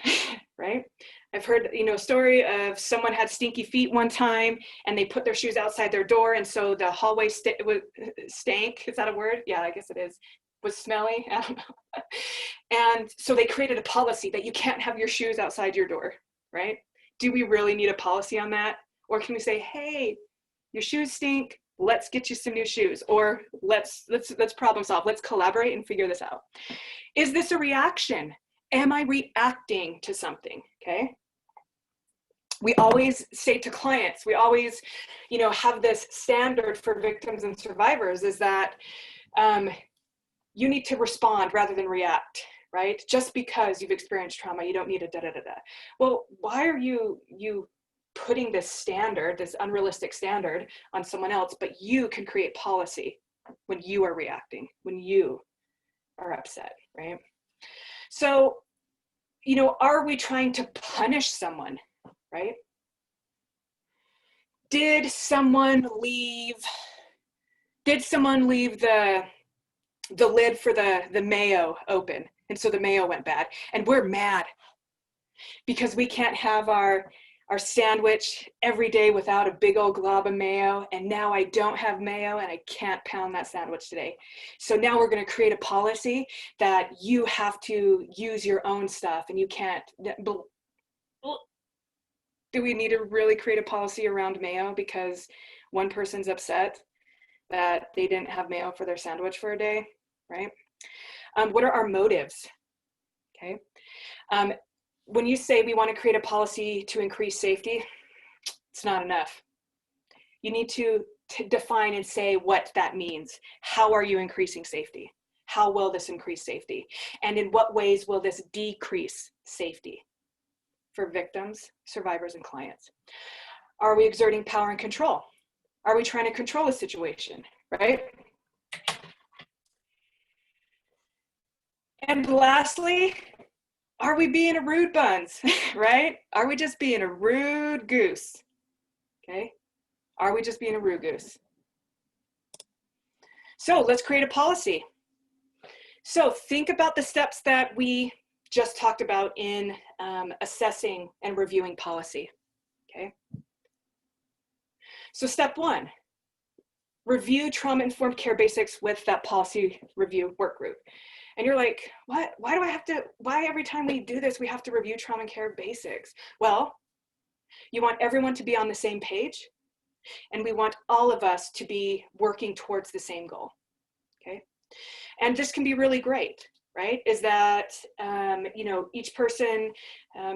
S1: right? I've heard, a story of someone had stinky feet one time and they put their shoes outside their door, and so the hallway stank. Is that a word? Yeah, I guess it is. Was smelly, I don't know. And so they created a policy that you can't have your shoes outside your door, right? Do we really need a policy on that? Or can we say, hey, your shoes stink, let's get you some new shoes, or let's problem solve, let's collaborate and figure this out. Is this a reaction? Am I reacting to something? Okay. We always say to clients, we always, have this standard for victims and survivors, is that you need to respond rather than react, right? Just because you've experienced trauma, you don't need a da-da-da-da. Well, why are you putting this standard, this unrealistic standard on someone else, but you can create policy when you are reacting, when you are upset, right? So, are we trying to punish someone, right? Did someone leave the lid for the mayo open, and so the mayo went bad, and we're mad because we can't have our sandwich every day without a big old glob of mayo, and now I don't have mayo and I can't pound that sandwich today. So now we're going to create a policy that you have to use your own stuff and you can't. Do we need to really create a policy around mayo because one person's upset that they didn't have mayo for their sandwich for a day, right? What are our motives? Okay. When you say we want to create a policy to increase safety, it's not enough. You need to define and say what that means. How are you increasing safety? How will this increase safety? And in what ways will this decrease safety for victims, survivors, and clients? Are we exerting power and control? Are we trying to control a situation, right? And lastly, are we being a rude buns, right? Are we just being a rude goose? Okay. Are we just being a rude goose? So let's create a policy. So think about the steps that we just talked about in assessing and reviewing policy. Okay. So step one, review trauma-informed care basics with that policy review work group. And you're like, what? Why every time we do this, we have to review trauma and care basics? Well, you want everyone to be on the same page, and we want all of us to be working towards the same goal, okay? And this can be really great, right? Is that, each person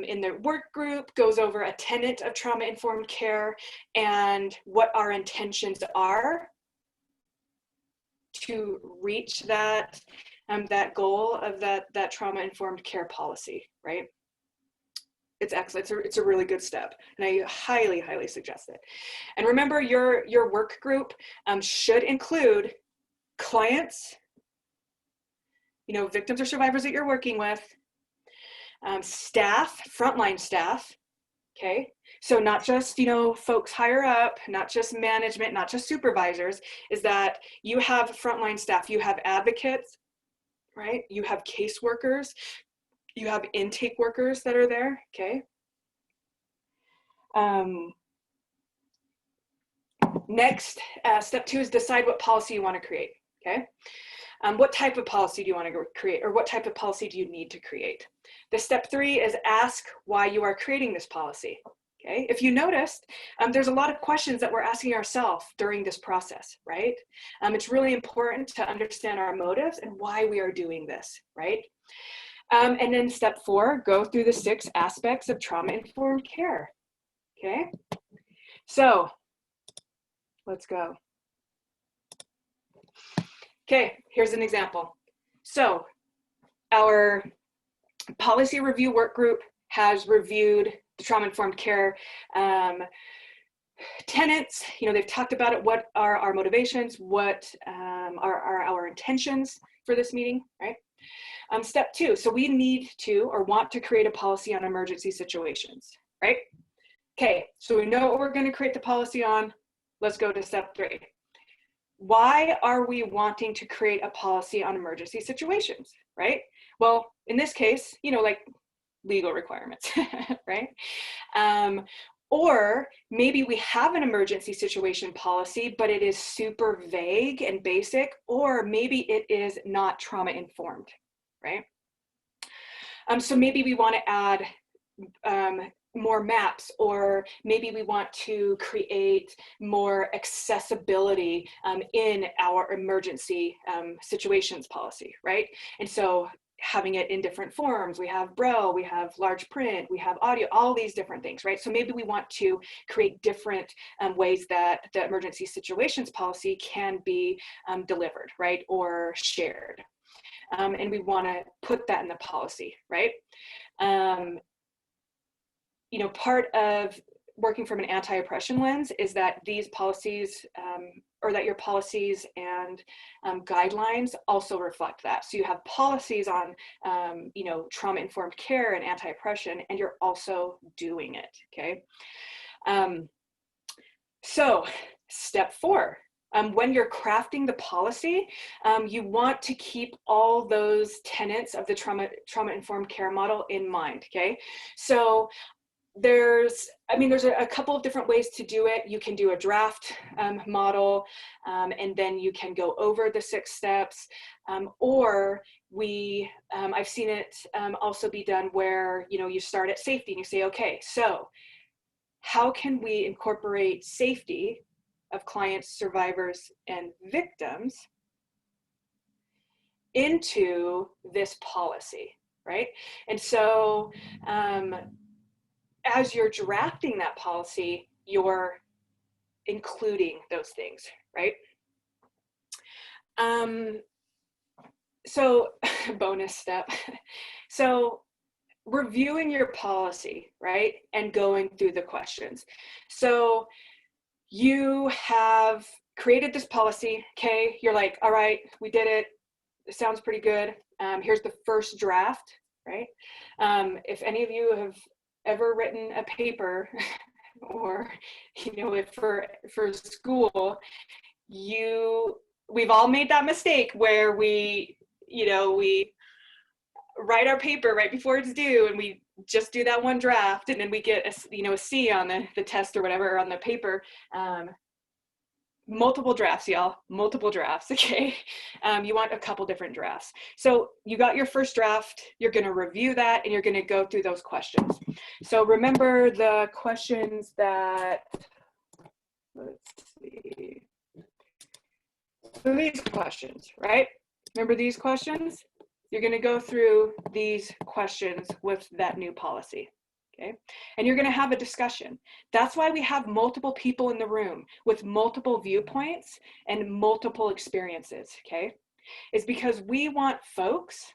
S1: in their work group goes over a tenet of trauma-informed care and what our intentions are to reach that goal of that trauma-informed care policy, right? It's excellent. It's a really good step, and I highly, highly suggest it. And remember, your work group should include clients, victims or survivors that you're working with, staff, frontline staff, okay? So not just, folks higher up, not just management, not just supervisors, is that you have frontline staff, you have advocates, right? You have caseworkers, you have intake workers that are there, okay? Next, step 2 is decide what policy you want to create, okay? What type of policy do you want to create, or what type of policy do you need to create? The step 3 is ask why you are creating this policy, okay? If you noticed, there's a lot of questions that we're asking ourselves during this process, right? It's really important to understand our motives and why we are doing this, right? And then step 4, go through the 6 aspects of trauma-informed care, okay? So let's go. Okay, here's an example. So our policy review work group has reviewed the trauma-informed care tenets. You know, they've talked about it. What are our motivations? What are our intentions for this meeting, right? Step 2, so we need to or want to create a policy on emergency situations, right? Okay, so we know what we're going to create the policy on. Let's go to step 3. Why are we wanting to create a policy on emergency situations, right? Well, in this case, you know, like legal requirements, right? Or maybe we have an emergency situation policy, but it is super vague and basic, or maybe it is not trauma informed, right? So maybe we want to add more maps, or maybe we want to create more accessibility in our emergency situations policy, right? And so having it in different forms, we have Braille, we have large print, we have audio, all these different things, right? So maybe we want to create different ways that the emergency situations policy can be delivered, right? Or shared. And we want to put that in the policy, right? You know, part of working from an anti-oppression lens is that these policies, or that your policies and guidelines also reflect that. So you have policies on, you know, trauma-informed care and anti-oppression, and you're also doing it, okay? So step 4, when you're crafting the policy, you want to keep all those tenets of the trauma-informed care model in mind, okay? So there's a couple of different ways to do it. You can do a draft model, and then you can go over the 6 steps, or I've seen it also be done where, you know, you start at safety and you say, okay, so how can we incorporate safety of clients, survivors, and victims into this policy, right? And so as you're drafting that policy, you're including those things, right? So bonus step. So reviewing your policy, right? And going through the questions. So you have created this policy, okay? You're like, all right, we did it. It sounds pretty good. Here's the first draft, right? If any of you have ever written a paper, or, you know, if for school, we've all made that mistake where we write our paper right before it's due, and we just do that one draft, and then we get a C on the test or whatever, or on the paper. Multiple drafts, y'all, multiple drafts, okay? You want a couple different drafts. So you got your first draft, you're gonna review that, and you're gonna go through those questions. So remember the questions that, let's see, so these questions, right? Remember these questions? You're gonna go through these questions with that new policy. Okay, and you're going to have a discussion. That's why we have multiple people in the room with multiple viewpoints and multiple experiences, okay? It's because we want folks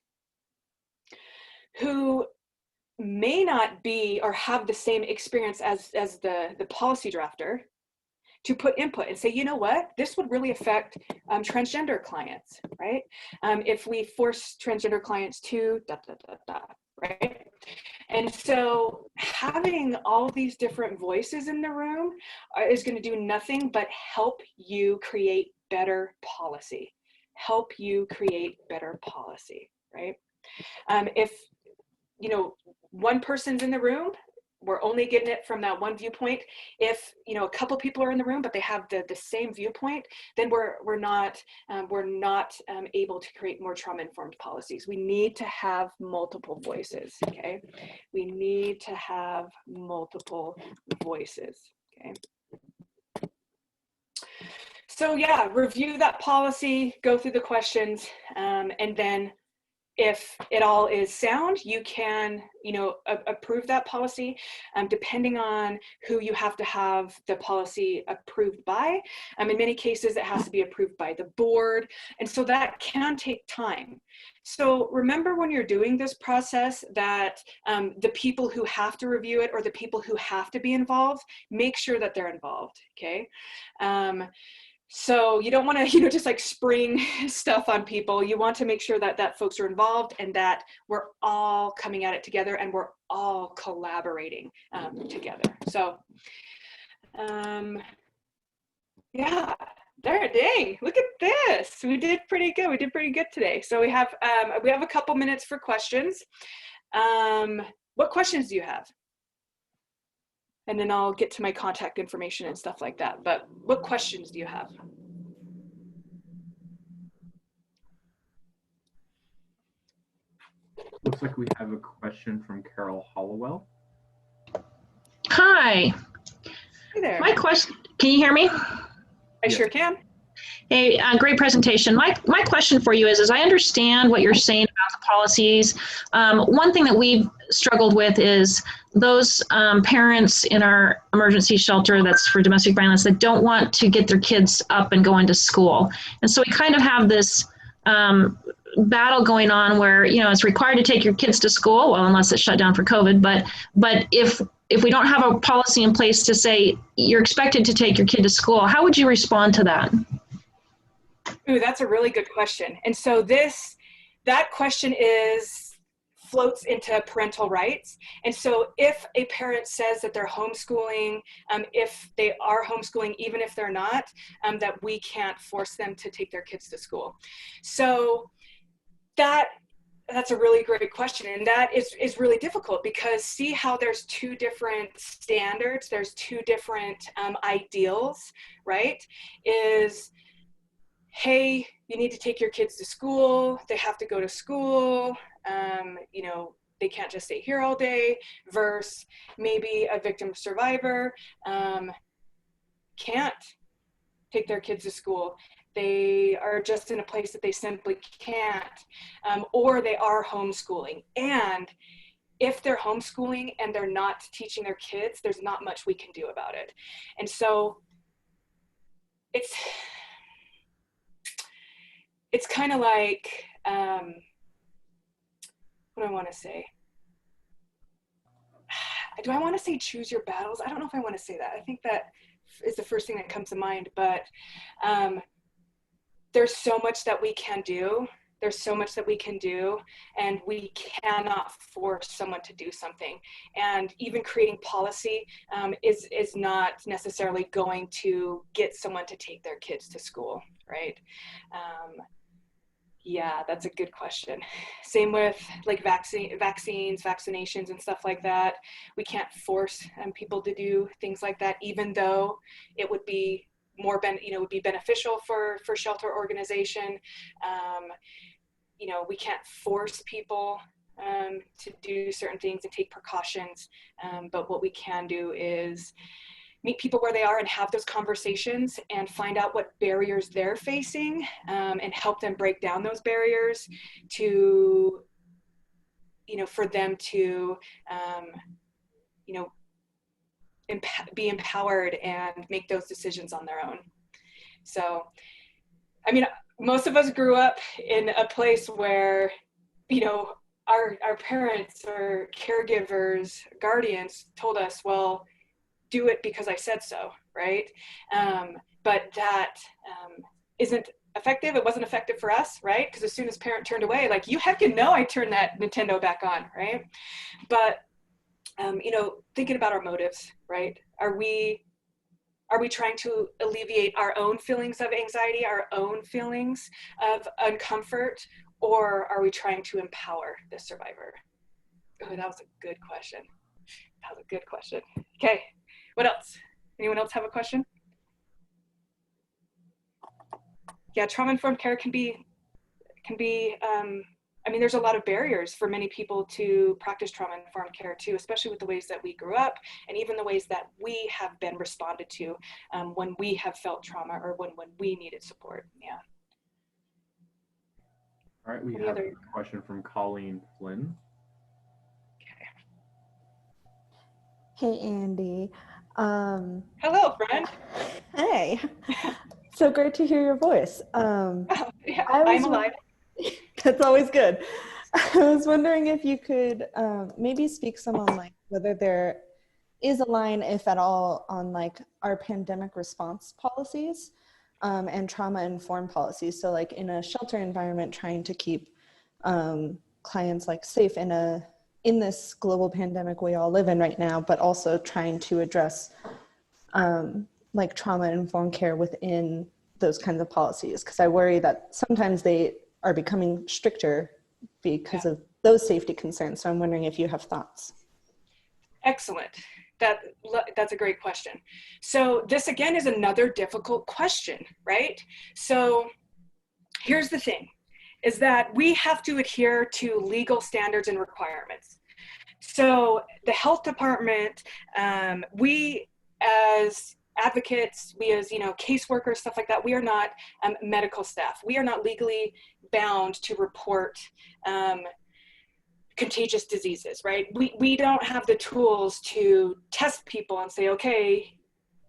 S1: who may not be or have the same experience as the policy drafter to put input and say, you know what, this would really affect transgender clients, right? If we force transgender clients to right? And so having all these different voices in the room is going to do nothing but help you create better policy. Help you create better policy. right? If, you know, one person's in the room, we're only getting it from that one viewpoint. If, you know, a couple people are in the room, but they have the same viewpoint, then we're not able to create more trauma-informed policies. We need to have multiple voices, okay? We need to have multiple voices, okay? So yeah, review that policy, go through the questions, and then if it all is sound, you can, you know, approve that policy, depending on who you have to have the policy approved by. In many cases, it has to be approved by the board. And so that can take time. So remember when you're doing this process that the people who have to review it or the people who have to be involved, make sure that they're involved, okay? So you don't want to, you know, just like spring stuff on people. You want to make sure that folks are involved and that we're all coming at it together and we're all collaborating together. So, yeah, there, dang, look at this. We did pretty good. We did pretty good today. So we have a couple minutes for questions. What questions do you have? And then I'll get to my contact information and stuff like that. But what questions do you have?
S2: Looks like we have a question from Carol Hollowell.
S3: Hi.
S1: Hey there.
S3: My question, can you hear me?
S1: I sure can.
S3: Hey, great presentation. My question for you is I understand what you're saying about the policies. One thing that we've struggled with is those parents in our emergency shelter that's for domestic violence that don't want to get their kids up and go into school. And so we kind of have this battle going on where, you know, it's required to take your kids to school, well, unless it's shut down for COVID, but if we don't have a policy in place to say you're expected to take your kid to school, how would you respond to that?
S1: Ooh, that's a really good question. And so that question floats into parental rights. And so if a parent says that they're homeschooling, if they are homeschooling, even if they're not, that we can't force them to take their kids to school. So that's a really great question. And that is really difficult because see how there's two different standards, there's two different ideals, right? Hey, you need to take your kids to school, they have to go to school, you know, they can't just stay here all day, versus maybe a victim survivor can't take their kids to school. They are just in a place that they simply can't, or they are homeschooling. And if they're homeschooling and they're not teaching their kids, there's not much we can do about it. And so it's kind of like, what do I want to say? Do I want to say choose your battles? I don't know if I want to say that. I think that is the first thing that comes to mind, but there's so much that we can do. There's so much that we can do, and we cannot force someone to do something. And even creating policy is not necessarily going to get someone to take their kids to school, right? Yeah, that's a good question. Same with like vaccines, vaccinations and stuff like that. We can't force people to do things like that, even though it would be would be beneficial for shelter organization. You know, we can't force people to do certain things and take precautions. But what we can do is meet people where they are and have those conversations and find out what barriers they're facing and help them break down those barriers to, you know, for them to, you know, be empowered and make those decisions on their own. So, I mean, most of us grew up in a place where, you know, our parents or caregivers, guardians told us, well, do it because I said so, right? But that isn't effective. It wasn't effective for us, right? Because as soon as parent turned away, like, you heckin' know I turned that Nintendo back on, right? But, you know, thinking about our motives, right? Are we trying to alleviate our own feelings of anxiety, our own feelings of uncomfort, or are we trying to empower the survivor? Oh, that was a good question. That was a good question. Okay, what else? Anyone else have a question? Yeah, trauma-informed care can be, I mean, there's a lot of barriers for many people to practice trauma-informed care too, especially with the ways that we grew up and even the ways that we have been responded to when we have felt trauma or when we needed support. Yeah.
S2: All right, we have a question from Colleen Flynn.
S4: Hey, Andy.
S1: Hello, friend.
S4: Hey. So great to hear your voice.
S1: Yeah, I'm alive.
S4: That's always good. I was wondering if you could maybe speak some on like whether there is a line, if at all, on like our pandemic response policies and trauma-informed policies. So like in a shelter environment, trying to keep clients like safe in this global pandemic we all live in right now, but also trying to address like trauma-informed care within those kinds of policies. Because I worry that sometimes they are becoming stricter because of those safety concerns. So I'm wondering if you have thoughts.
S1: Excellent. That's a great question. So this again is another difficult question, right? So here's the thing, is that we have to adhere to legal standards and requirements. So the health department, we as advocates, we as, caseworkers, stuff like that, we are not medical staff. We are not legally bound to report contagious diseases, right? We don't have the tools to test people and say, okay,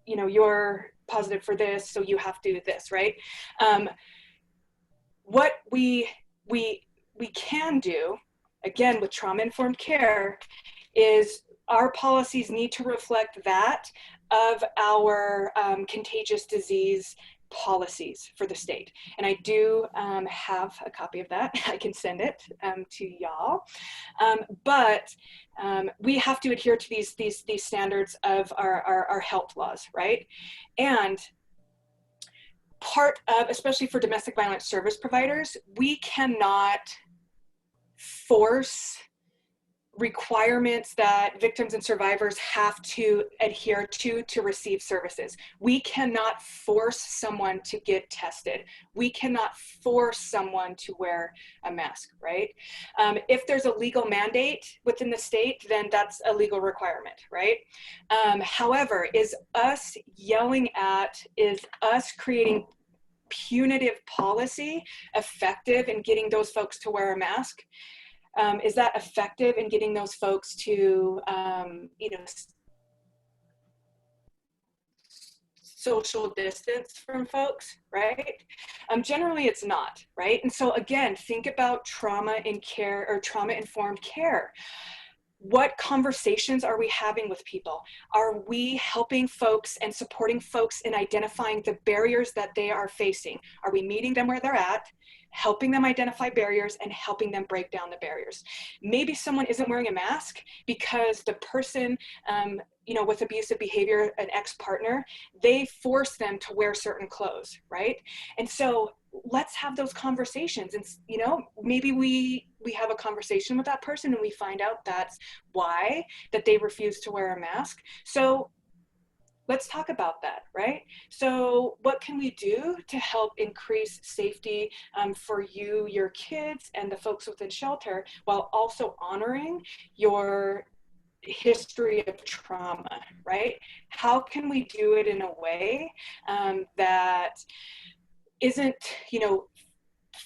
S1: you're positive for this, so you have to do this, right? What we can do, again, with trauma-informed care, is our policies need to reflect that of our contagious disease policies for the state. And I do have a copy of that. I can send it to y'all. But we have to adhere to these standards of our health laws, right? And part of, especially for domestic violence service providers, we cannot force requirements that victims and survivors have to adhere to receive services. We cannot force someone to get tested. We cannot force someone to wear a mask, right? If there's a legal mandate within the state, then that's a legal requirement, right? However, is us creating punitive policy effective in getting those folks to wear a mask? Is that effective in getting those folks to, social distance from folks, right? Generally it's not, right? And so again, think about trauma in care or trauma-informed care. What conversations are we having with people? Are we helping folks and supporting folks in identifying the barriers that they are facing? Are we meeting them where they're at, helping them identify barriers and helping them break down the barriers? Maybe someone isn't wearing a mask because the person, with abusive behavior, an ex-partner, they force them to wear certain clothes, right? And so let's have those conversations, and maybe we have a conversation with that person and we find out that's why that they refuse to wear a mask. So let's talk about that, right? So what can we do to help increase safety for you, your kids, and the folks within shelter, while also honoring your history of trauma, right? How can we do it in a way that isn't,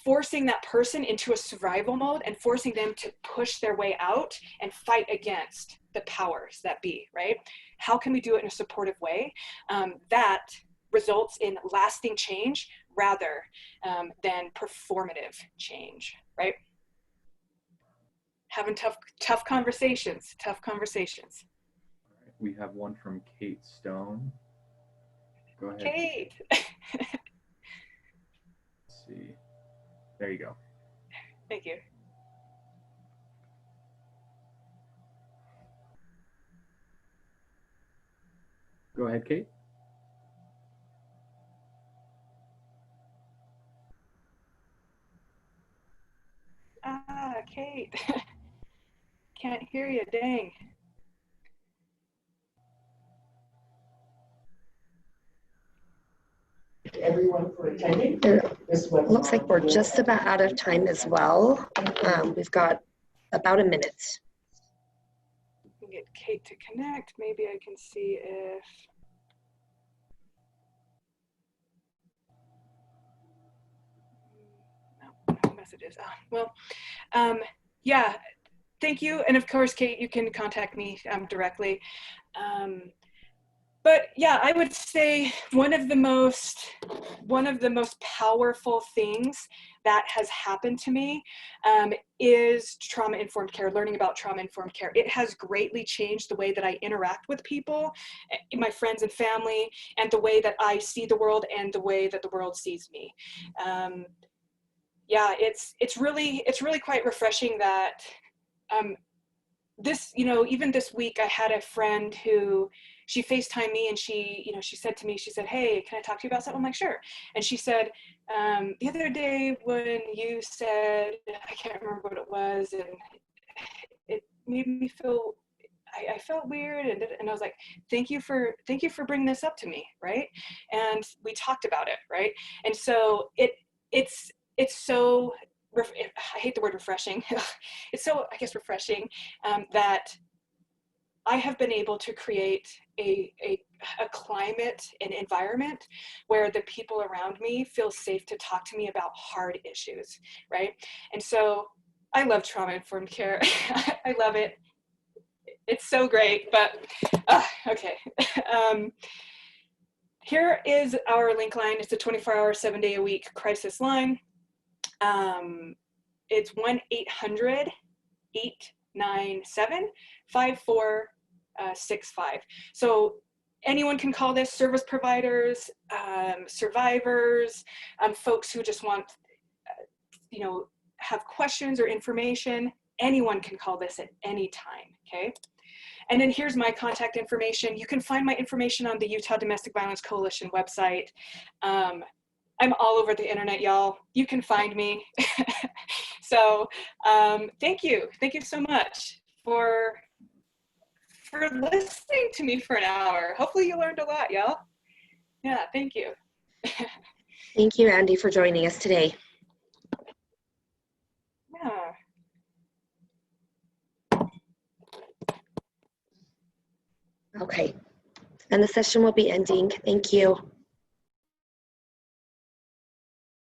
S1: forcing that person into a survival mode and forcing them to push their way out and fight against the powers that be, right? How can we do it in a supportive way that results in lasting change rather than performative change, right? Having tough conversations.
S2: All right, we have one from Kate Stone. Go ahead.
S1: Kate.
S2: Let's see. There you go.
S1: Thank you.
S2: Go ahead, Kate.
S1: Kate. Can't hear you, dang.
S5: Everyone for attending. This looks like we're just about out of time as well. We've got about a minute.
S1: Get Kate to connect. Maybe I can see if. No messages. Yeah, thank you. And of course, Kate, you can contact me directly. But yeah, I would say one of the most powerful things that has happened to me is trauma-informed care, learning about trauma-informed care. It has greatly changed the way that I interact with people, my friends and family, and the way that I see the world and the way that the world sees me. Yeah, it's really quite refreshing that even this week I had a friend who, she FaceTimed me and she said to me, she said, "Hey, can I talk to you about something?" I'm like, "Sure." And she said, the other day when you said, I can't remember what it was, and it made me feel, I felt weird, and I was like, thank you for bringing this up to me, right? And we talked about it, right? And so it's so, I hate the word refreshing. It's so, I guess, refreshing that I have been able to create a climate, an environment where the people around me feel safe to talk to me about hard issues, right? And so I love trauma-informed care. I love it. It's so great, but okay. Here is our link line. It's a 24-hour, 7-day-a-week crisis line. It's 1-800-897-5465. So anyone can call this, service providers, survivors, folks who just want, have questions or information. Anyone can call this at any time, okay? And then here's my contact information. You can find my information on the Utah Domestic Violence Coalition website. I'm all over the internet, y'all. You can find me. So thank you so much for listening to me for an hour. Hopefully you learned a lot, y'all. Yeah, thank you.
S5: Thank you, Andy, for joining us today.
S1: Yeah.
S5: Okay, and the session will be ending. Thank you.